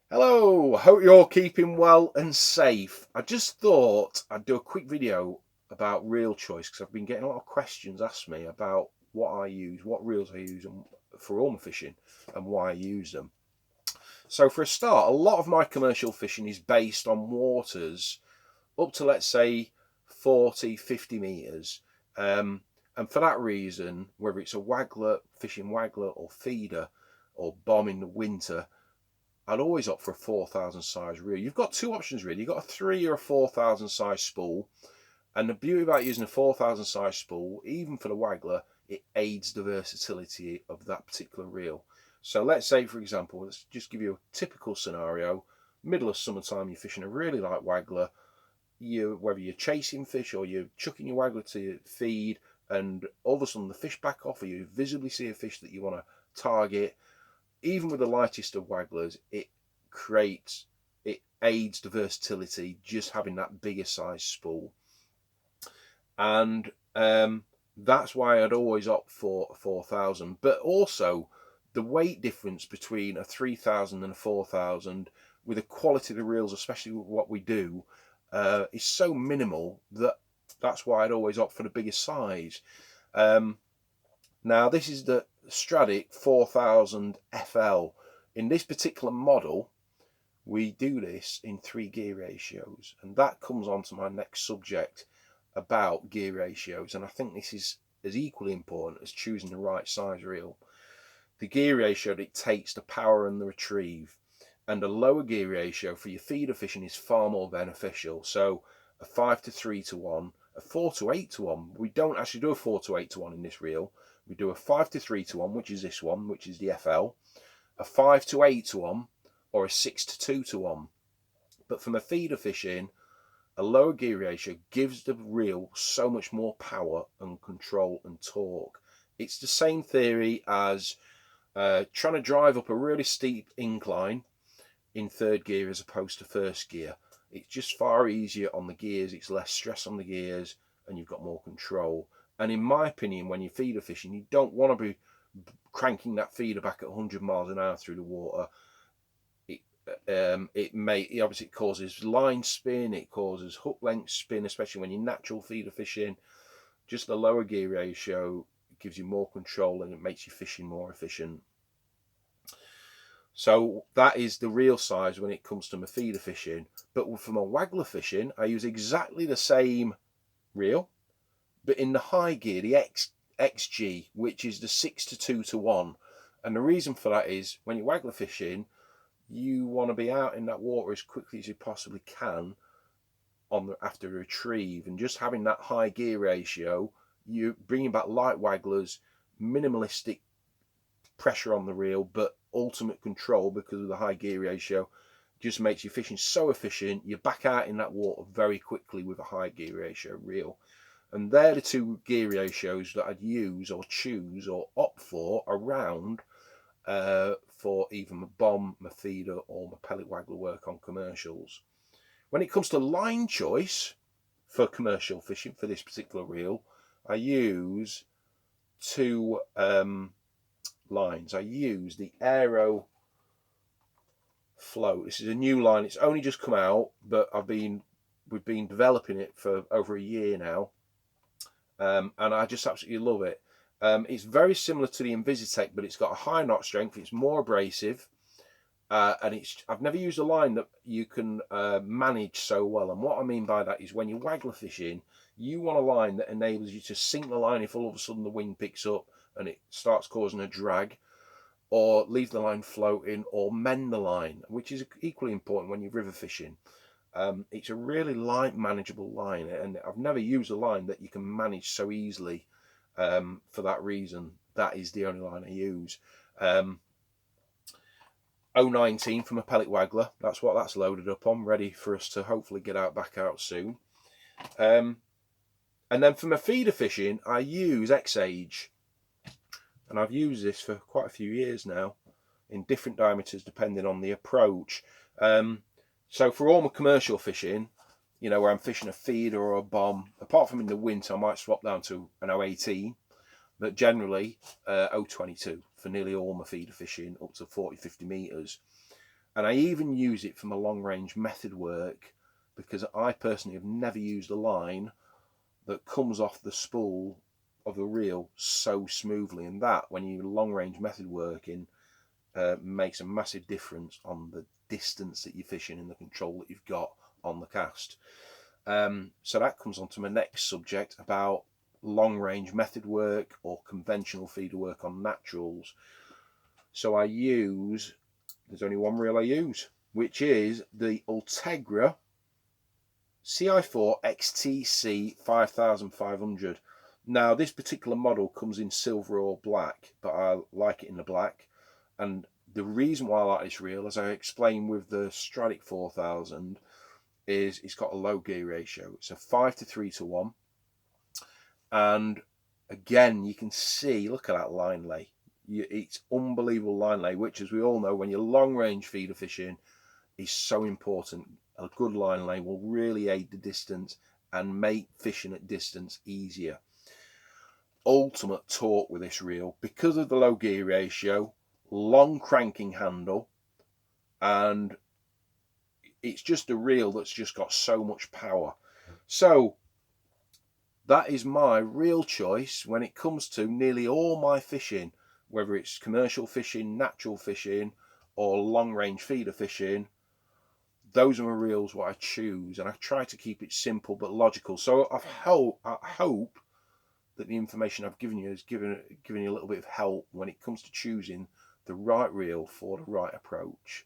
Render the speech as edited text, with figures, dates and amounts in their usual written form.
Hello, hope you're all keeping well and safe. I just thought I'd do a quick video about reel choice because I've been getting a lot of questions asked me about what I use, what reels I use for all my fishing and why I use them. So for a start, a lot of my commercial fishing is based on waters up to, let's say, 40, 50 metres. And for that reason, whether it's a waggler, fishing waggler or feeder or bomb in the winter, I'd always opt for a 4,000 size reel. You've got two options really. You've got a 3 or a 4,000 size spool. And the beauty about using a 4,000 size spool, even for the waggler, it aids the versatility of that particular reel. So let's say, for example, let's just give you a typical scenario. Middle of summertime, you're fishing a really light waggler. Whether you're chasing fish or you're chucking your waggler to feed, and all of a sudden the fish back off, or you visibly see a fish that you want to target. Even with the lightest of wagglers, it aids the versatility just having that bigger size spool. And that's why I'd always opt for a 4,000. But also the weight difference between a 3,000 and a 4,000 with the quality of the reels, especially with what we do, is so minimal that's why I'd always opt for the bigger size. Now this is the Strada 4000 FL. In this particular model, we do this in 3 gear ratios, and that comes on to my next subject about gear ratios, and I think this is as equally important as choosing the right size reel. The gear ratio dictates the power and the retrieve, and a lower gear ratio for your feeder fishing is far more beneficial. So a 5 to 3 to 1, a 4 to 8 to 1. We don't actually do a 4 to 8 to 1 in this reel. We do a 5 to 3 to 1, which is this one, which is the FL, a 5 to 8 to 1, or a 6 to 2 to 1. But from a feeder fishing, a lower gear ratio gives the reel so much more power and control and torque. It's the same theory as trying to drive up a really steep incline in 3rd gear as opposed to 1st gear. It's just far easier on the gears, it's less stress on the gears, and you've got more control. And in my opinion, when you're feeder fishing, you don't want to be cranking that feeder back at 100 miles an hour through the water. It causes line spin, it causes hook length spin, especially when you're natural feeder fishing. Just the lower gear ratio gives you more control and it makes your fishing more efficient. So that is the real size when it comes to my feeder fishing. But for my waggler fishing, I use exactly the same reel, but in the high gear, the XG, which is the 6 to 2 to 1. And the reason for that is when you're waggler fishing, you want to be out in that water as quickly as you possibly can after a retrieve, and just having that high gear ratio, you're bringing back light wagglers, minimalistic pressure on the reel, but ultimate control because of the high gear ratio. Just makes your fishing so efficient. You're back out in that water very quickly with a high gear ratio reel. And they're the 2 gear ratios that I'd use or choose or opt for around for either my bomb, my feeder, or my pellet waggler work on commercials. When it comes to line choice for commercial fishing for this particular reel, I use 2 lines. I use the Aero Float. This is a new line. It's only just come out, but we've been developing it for over a year now, and I just absolutely love it. It's very similar to the Invisitech, but it's got a higher knot strength. It's more abrasive, and I've never used a line that you can manage so well. And what I mean by that is when you're waggler fishing, you want a line that enables you to sink the line if all of a sudden the wind picks up and it starts causing a drag, or leave the line floating, or mend the line, which is equally important when you're river fishing. It's a really light, manageable line, and I've never used a line that you can manage so easily. For that reason, that is the only line I use. 019 from a pellet waggler, that's what that's loaded up on, ready for us to hopefully get back out soon. And then for my feeder fishing, I use X-Age, and I've used this for quite a few years now in different diameters depending on the approach. So for all my commercial fishing, where I'm fishing a feeder or a bomb, apart from in the winter, I might swap down to an 018, but generally 022 for nearly all my feeder fishing up to 40-50 metres. And I even use it for my long range method work, because I personally have never used a line that comes off the spool of the reel so smoothly. And that, when you long range method working, makes a massive difference on the distance that you're fishing and the control that you've got on the cast. So that comes on to my next subject about long range method work or conventional feeder work on naturals. So there's only one reel I use, which is the Ultegra CI4 XTC 5500. Now, this particular model comes in silver or black, but I like it in the black. And the reason why I like this reel, as I explained with the Strada 4000, is it's got a low gear ratio. It's a 5 to 3 to 1. And again, you can see, look at that line lay. It's unbelievable line lay, which, as we all know, when you're long range feeder fishing, is so important. A good line lay will really aid the distance and make fishing at distance easier. Ultimate torque with this reel because of the low gear ratio, long cranking handle, and it's just a reel that's just got so much power. So that is my reel choice when it comes to nearly all my fishing, whether it's commercial fishing, natural fishing, or long range feeder fishing. Those are my reels what I choose, and I try to keep it simple but logical. So I hope that the information I've given you has given you a little bit of help when it comes to choosing the right reel for the right approach.